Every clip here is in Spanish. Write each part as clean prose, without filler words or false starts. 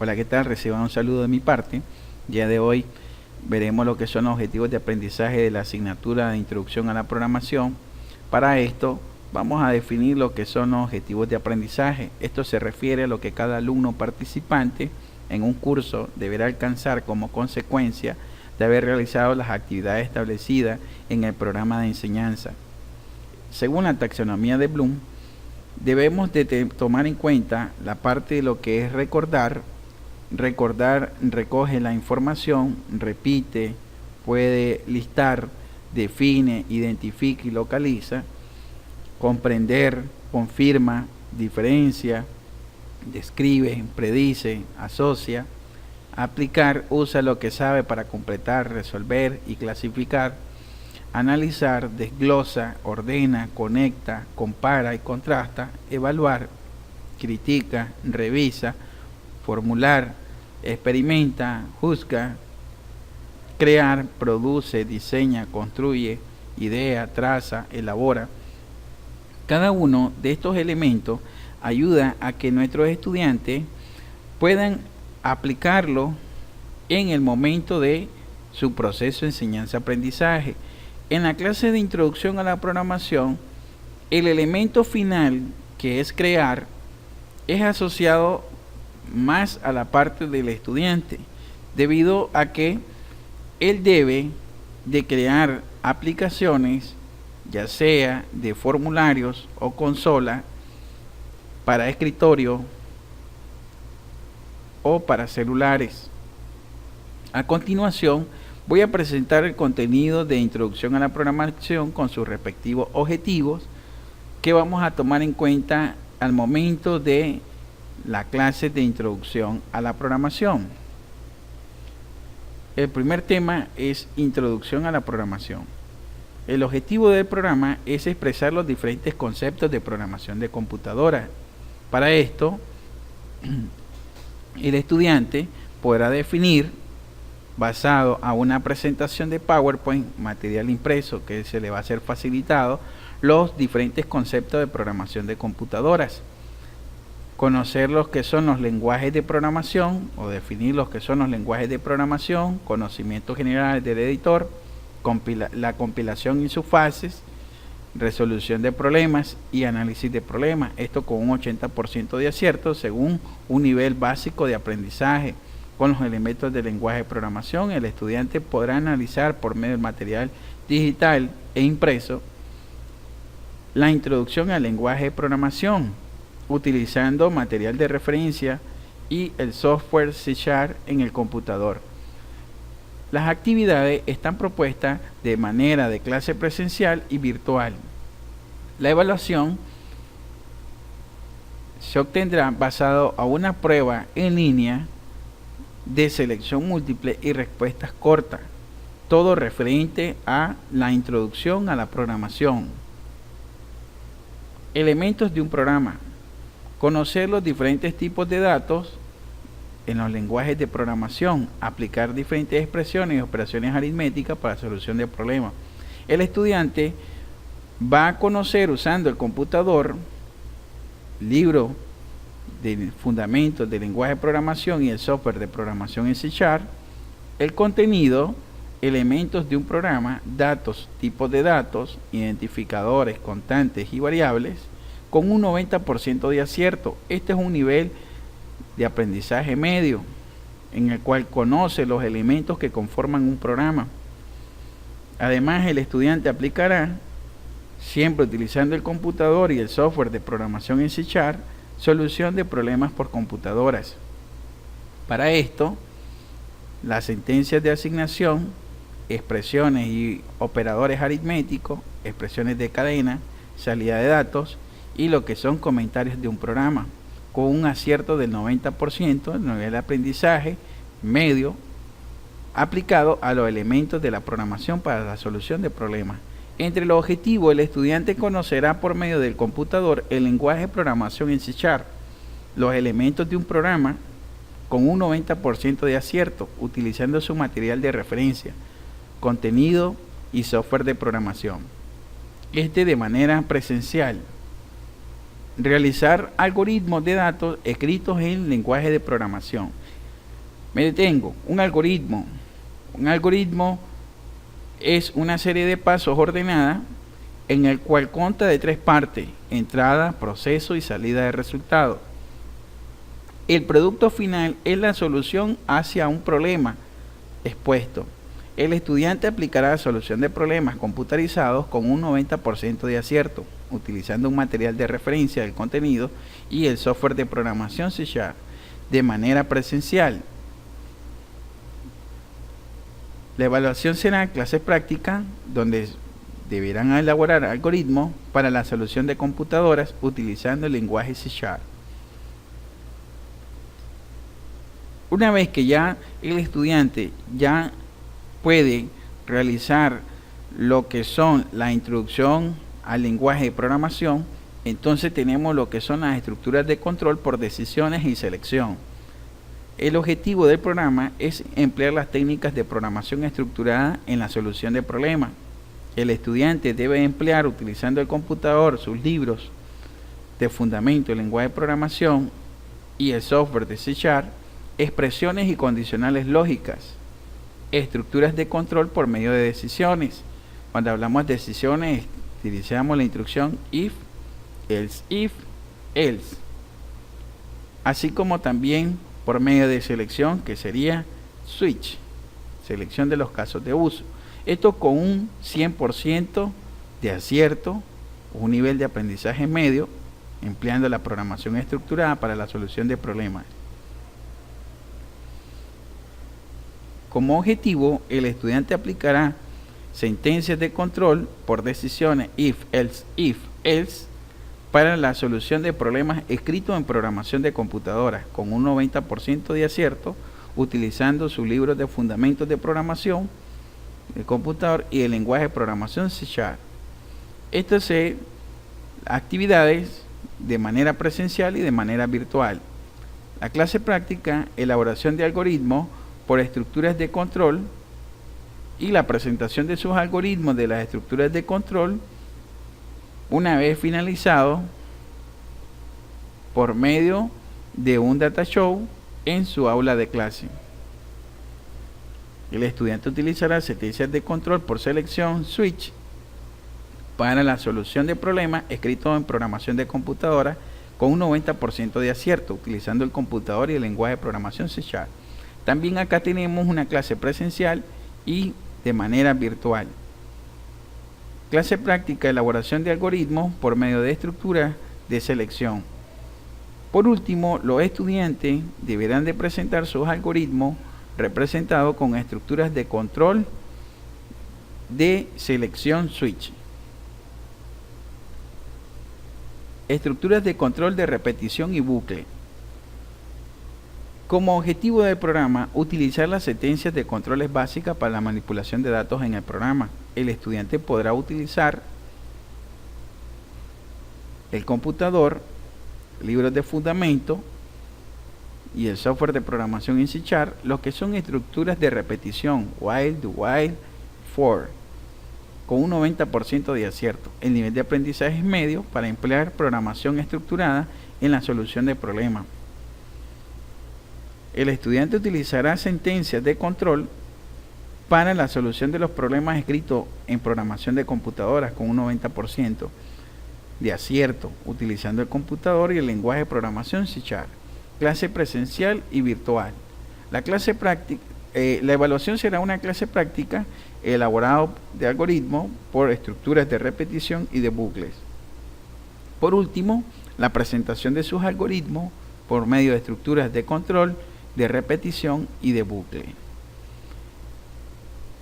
Hola, ¿qué tal? Reciban un saludo de mi parte. Día de hoy veremos lo que son los objetivos de aprendizaje de la asignatura de Introducción a la Programación. Para esto vamos a definir lo que son los objetivos de aprendizaje. Esto se refiere a lo que cada alumno participante en un curso deberá alcanzar como consecuencia de haber realizado las actividades establecidas en el programa de enseñanza. Según la taxonomía de Bloom, debemos de tomar en cuenta la parte de lo que es recordar. Recordar recoge la información, repite, puede listar, define, identifica y localiza. Comprender, confirma, diferencia, describe, predice, asocia. Aplicar, usa lo que sabe para completar, resolver y clasificar. Analizar, desglosa, ordena, conecta, compara y contrasta. Evaluar, critica, revisa. Formular, experimenta, juzga. Crear, produce, diseña, construye, idea, traza, elabora. Cada uno de estos elementos ayuda a que nuestros estudiantes puedan aplicarlo en el momento de su proceso de enseñanza-aprendizaje. En la clase de introducción a la programación, el elemento final, que es crear, es asociado más a la parte del estudiante, debido a que él debe de crear aplicaciones, ya sea de formularios o consola, para escritorio o para celulares. A continuación, voy a presentar el contenido de introducción a la programación con sus respectivos objetivos que vamos a tomar en cuenta al momento de la clase de introducción a la programación. El primer tema es introducción a la programación. El objetivo del programa es expresar los diferentes conceptos de programación de computadora. Para esto, el estudiante podrá definir, basado a una presentación de PowerPoint, material impreso que se le va a ser facilitado, los diferentes conceptos de programación de computadoras. Conocer los que son los lenguajes de programación o definir los que son los lenguajes de programación, conocimientos generales del editor, la compilación y sus fases, resolución de problemas y análisis de problemas. Esto con un 80% de acierto según un nivel básico de aprendizaje. Con los elementos del lenguaje de programación, el estudiante podrá analizar por medio del material digital e impreso la introducción al lenguaje de programación, utilizando material de referencia y el software C# en el computador. Las actividades están propuestas de manera de clase presencial y virtual. La evaluación se obtendrá basado a una prueba en línea de selección múltiple y respuestas cortas, todo referente a la introducción a la programación. Elementos de un programa. Conocer los diferentes tipos de datos en los lenguajes de programación, aplicar diferentes expresiones y operaciones aritméticas para solución de problemas. El estudiante va a conocer usando el computador, libro de fundamentos del lenguaje de programación y el software de programación en C#, el contenido, elementos de un programa, datos, tipos de datos, identificadores, constantes y variables, con un 90% de acierto. Este es un nivel de aprendizaje medio, en el cual conoce los elementos que conforman un programa. Además, el estudiante aplicará, siempre utilizando el computador y el software de programación en C#, solución de problemas por computadoras. Para esto, las sentencias de asignación, expresiones y operadores aritméticos, expresiones de cadena, salida de datos y lo que son comentarios de un programa, con un acierto del 90%, el nivel de aprendizaje medio, aplicado a los elementos de la programación para la solución de problemas. Entre los objetivos, el estudiante conocerá por medio del computador el lenguaje de programación en C#, los elementos de un programa con un 90% de acierto, utilizando su material de referencia, contenido y software de programación. De manera presencial. Realizar algoritmos de datos escritos en lenguaje de programación. Me detengo. Un algoritmo. Un algoritmo es una serie de pasos ordenada en el cual consta de 3 partes: entrada, proceso y salida de resultado. El producto final es la solución hacia un problema expuesto. El estudiante aplicará la solución de problemas computarizados con un 90% de acierto, utilizando un material de referencia del contenido y el software de programación C# de manera presencial. La evaluación será clases prácticas, donde deberán elaborar algoritmos para la solución de computadoras utilizando el lenguaje C#. Una vez que ya el estudiante ya puede realizar lo que son la introducción al lenguaje de programación, entonces tenemos lo que son las estructuras de control por decisiones y selección. El objetivo del programa es emplear las técnicas de programación estructurada en la solución de problemas. El estudiante debe emplear, utilizando el computador, sus libros de fundamento del lenguaje de programación y el software de C#, expresiones y condicionales lógicas, estructuras de control por medio de decisiones. Cuando hablamos de decisiones, utilizamos la instrucción if, else, así como también por medio de selección, que sería switch, selección de los casos de uso. Esto con un 100% de acierto, un nivel de aprendizaje medio, empleando la programación estructurada para la solución de problemas. Como objetivo, el estudiante aplicará sentencias de control por decisiones if, else, para la solución de problemas escritos en programación de computadoras con un 90% de acierto, utilizando sus libros de fundamentos de programación del computador y el lenguaje de programación C#. Estas son actividades de manera presencial y de manera virtual. La clase práctica, elaboración de algoritmos por estructuras de control y la presentación de sus algoritmos de las estructuras de control una vez finalizado por medio de un data show en su aula de clase. El estudiante utilizará sentencias de control por selección switch para la solución de problemas escritos en programación de computadora con un 90% de acierto, utilizando el computador y el lenguaje de programación C#. También acá tenemos una clase presencial y de manera virtual. Clase práctica, elaboración de algoritmos por medio de estructuras de selección. Por último, los estudiantes deberán de presentar sus algoritmos representados con estructuras de control de selección switch. Estructuras de control de repetición y bucle. Como objetivo del programa, utilizar las sentencias de controles básicas para la manipulación de datos en el programa. El estudiante podrá utilizar el computador, libros de fundamento y el software de programación en C#, lo que son estructuras de repetición, while, do while, for, con un 90% de acierto. El nivel de aprendizaje es medio para emplear programación estructurada en la solución de problemas. El estudiante utilizará sentencias de control para la solución de los problemas escritos en programación de computadoras con un 90% de acierto, utilizando el computador y el lenguaje de programación C#. Clase presencial y virtual. La clase práctica, la evaluación será una clase práctica elaborada de algoritmos por estructuras de repetición y de bucles. Por último, la presentación de sus algoritmos por medio de estructuras de control, de repetición y de bucle.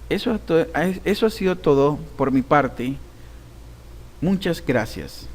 Eso ha sido todo por mi parte. Muchas gracias.